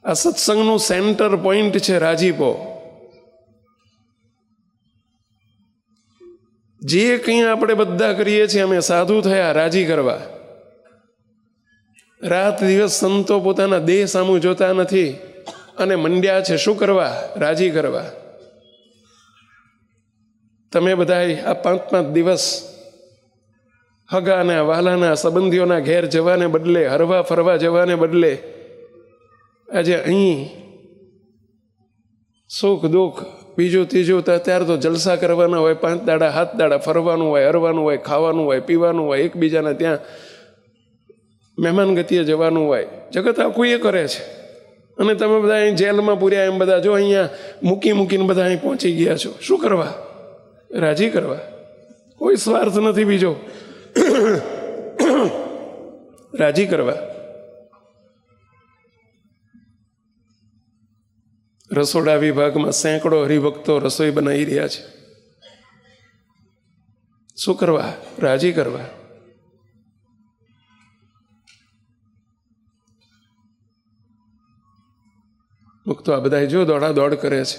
આ સત્સંગનું centre point છે રાજીપો. જે કંઈ આપણે બધા કરીએ છીએ અમે સાધુ થયા રાજી કરવા. રાત દિવસ સંતો પોતાના દેહ સામું જોતા નથી અને મંડ્યા છે શું કરવા? રાજી કરવા. તમે બધા આ 5-5 દિવસ હગાના વાલાના સંબંધીઓના ઘેર જવાને બદલે, હરવા ફરવા જવાને બદલે આજે અહીં સુખ દુઃખ બીજું ત્રીજું અત્યારે તો જલસા કરવાના હોય. 5 દાડા 7 દાડા ફરવાનું હોય, હરવાનું હોય, ખાવાનું હોય, પીવાનું હોય, એકબીજાના ત્યાં મહેમાન ગતિએ જવાનું હોય. જગત આખું એ કરે છે. અને તમે બધા અહીં જેલમાં પૂર્યા એમ બધા જો અહીંયા મૂકીને બધા અહીં પહોંચી ગયા છો. શું કરવા? રાજી કરવા. કોઈ સ્વાર્થ નથી બીજો, રાજી કરવા. રસોડા વિભાગમાં સેંકડો હરિભક્તો રસોઈ બનાવી રહ્યા છે. શું કરવા? રાજી કરવા. મુક્તો આ બધા જો દોડા દોડ કરે છે,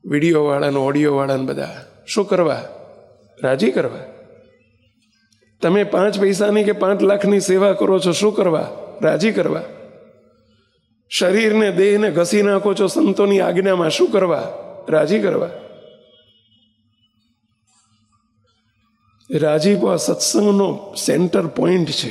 વિડીયો વાળાને ઓડિયો વાળાને બધા. શું કરવા? રાજી કરવા. તમે 5 પૈસાની કે 5 લાખની સેવા કરો છો. શું કરવા? રાજી કરવા. શરીરને દેહને ઘસી નાખો છો સંતોની આજ્ઞામાં. શું કરવા? રાજી કરવા. રાજીપો આ સત્સંગનો સેન્ટર પોઈન્ટ છે.